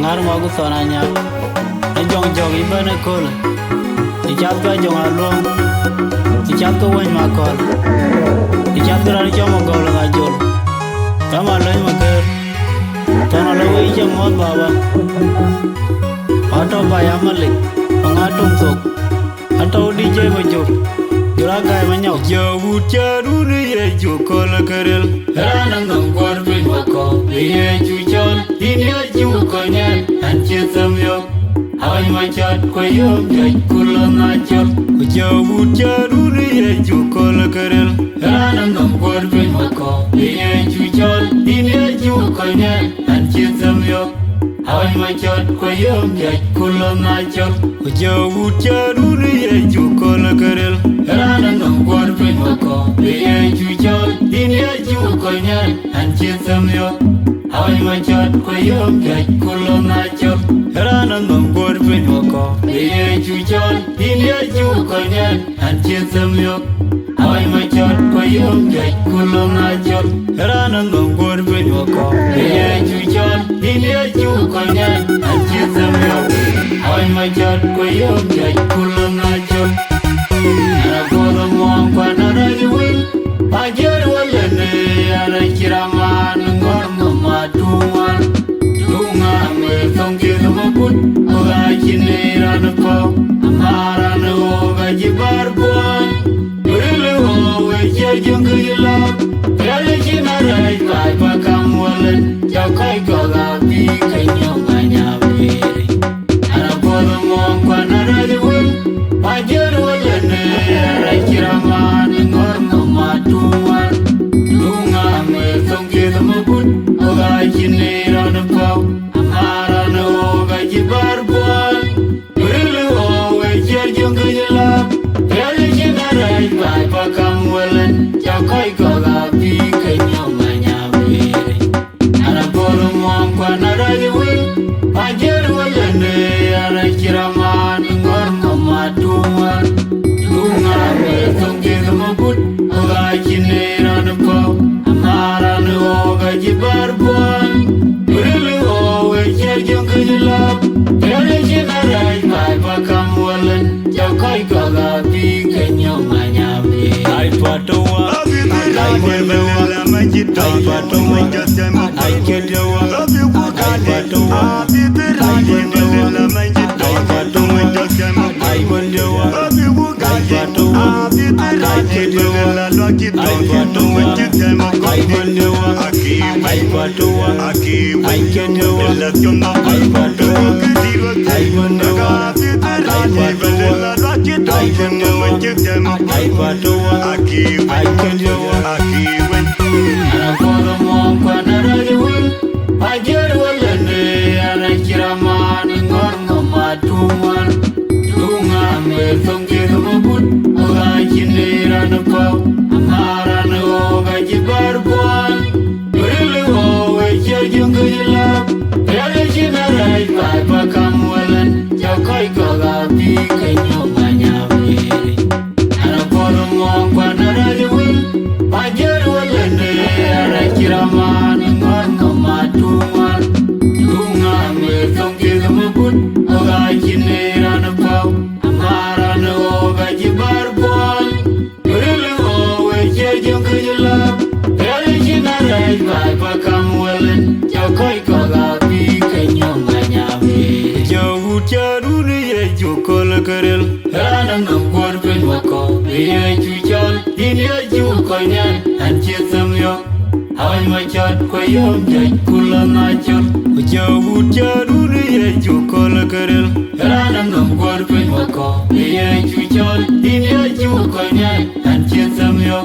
ngar mo gu sona nya e jong jong I bane kol I chat ka jong along I chat ko wen ma kol I chat ra chomo gol ga jol kama loy ma ker tono lo wi je mo baba auto ba ya malik ngatum sok auto DJ mo jok jura gai ma nyau jo bu charu ne ye jo kol kerel rana ngam gor bi ma ko ye ju chon in ye ju ko nyan an che sam yo ai ma chat ko yom ye kul na chot jo bu charu ne ye ju kol kerel rana ngam gor bi ma ko ye ju chon in ye ju ko nyan an che sam yo ai ma chat ko yom ye kul na chot jo bu charu ne ye ju kol kerel rana ngam gor bi ma ko ye ju chon in ye ju ko nyan an che sam yo ai ma chat ko yom ye kul na chot rana ngam gor bi ma ko ye ju chon in ye ju ko nyan an che sam yo ai ma chat ko yom ye kul na chot rana ngam gor bi ma ko ye ju chon in ye ju ko nyan an che sam yo ai ma chat ko yom ye kul na chot ana goro mo kwa na ri win ajer wala ne ana kiraman ngor mo matuan dunga me songke mo put oga chine ran ko amara no ga jibar buan rele ho we je jung ila rele china rai pai pa kam wala ja kai ko ga bi kai nyong anya bi ana goro mo kwa na ri win ajer wala ne ana kiraman ngor mo matuan dunga me songke mo put oga chine ran ko amara no ga jibar buan rele ho we je jung ila rele china rai pai pa kam wala ja kai ko ga bi kai nyong anya bi ana goro mo kwa na ri win ajer wala ne ana kiraman ngor mo matuan dunga me songke mo put oga chine ran ko amara no ga jibar buan rele ho we je jung ila rele china rai pai pa kam wala ja kai ko ga bi kai nyong anya bi ai patowa ai patowa ai patowa ai kedewa ai patowa ai kedewa ai patowa ai bondewa ai patowa ai kedewa ai patowa ai bondewa ai patowa ai kedewa ai patowa ai bondewa ai patowa ai bondewa ai patowa ai kedewa ana goro mo kwa na ri win ajer wala ne ana kiraman ngor mo matuan dunga me songke mo put oga chine ran ko amara no ga jibar buan rele ho we je jung ila rele china rai pai pa kam wala ja kai ko ga bi kai nyong anya bi ana goro mo kwa na ri win ajer wala ne ana kiraman ngor mo matuan dunga me songke mo put oga chine ran ko amara no ga jibar buan rele ho we je jung ila rele china rai pai pa kam wala ja kai ko ga bi kai nyong anya bi jo charu ne ye jo kol kerel rana ngam gor pen wa ko ye ju chon in ye ju ko nyan an che sam yo ai ma chat ko yom ye kul na chot jo charu ne ye jo kol kerel rana ngam gor pen wa ko ye ju chon in ye ju ko nyan an che sam yo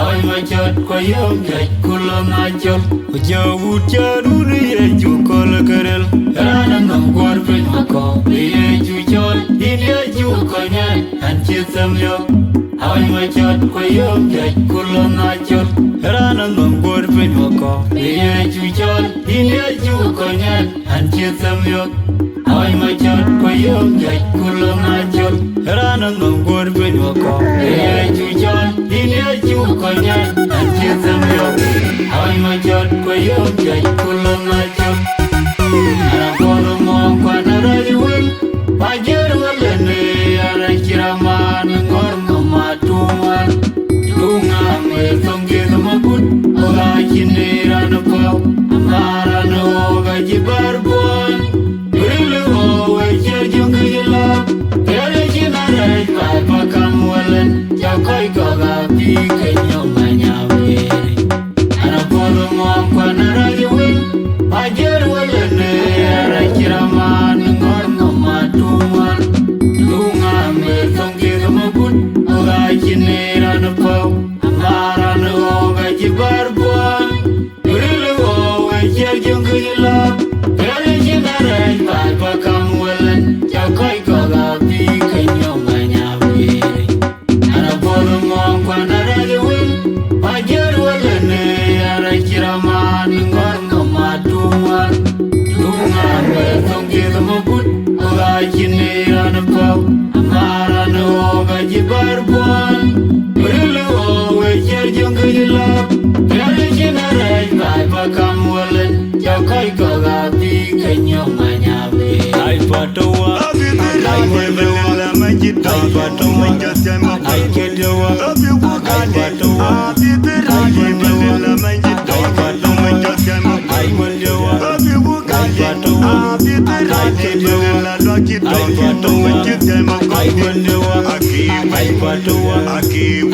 ai ma chat ko yom ye kul na chot jo charu ne ye jo kol kerel rana ngam gor pen wa ko ye ju chon in ye ju ko nyan an che sam yo ai ma chat ko yom ye kul na chot rana ngam gor pen wa ko ye ju chon in ye ju ko nyan an che sam yo ai ma chat ko yom ye kul na chot rana ngam gor pen wa ko ye ju chon in ye ju ko nyan an che sam yo ai ma chat ko yom ye kul na chot ana goro Oga chinira no pau, amara no oga jibarboy. Really always judging you love. Tell you not right, Papa come well and Jakoi Goga big and your mania weary. And a polo monk when I win. I get well and I kiraman or no matuan. Lunga me don't give him a good. Oga chinira no pau, amara no oga jibarboy. Really always judging you love. Papa come well and Jakoi Goga big and your mania weary. And a polo monk when I win. I get well and I kiraman or no matuan. Lunga me don't give him a good. Oga chinira no pau, amara no oga jibarboy. Really always judging you love. Papa come well and Jakoi Goga big and your mania weary. I patoa, I patoa, I get you up, I patoa, I will you up, I patoa, I get you up, I patoa, I will you up, I patoa,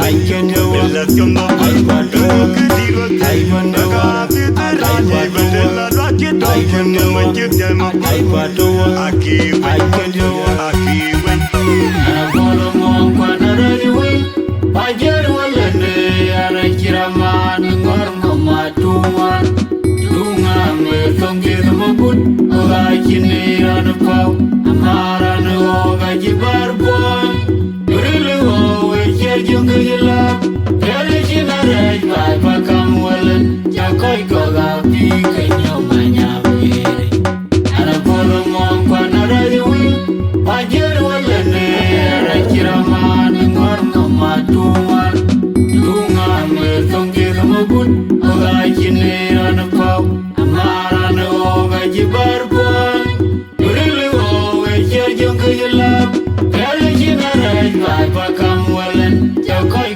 I get you up, I patoa, I will you up, Papa come well and Jakoi Goga big and your mania weary. And a polo monk when I win. I get well and I kiraman or no matuan. Lunga me don't give him a good. Oga chinira no pau, amara no oga jibarboy. Really always judging you love. Papa come well and Jakoi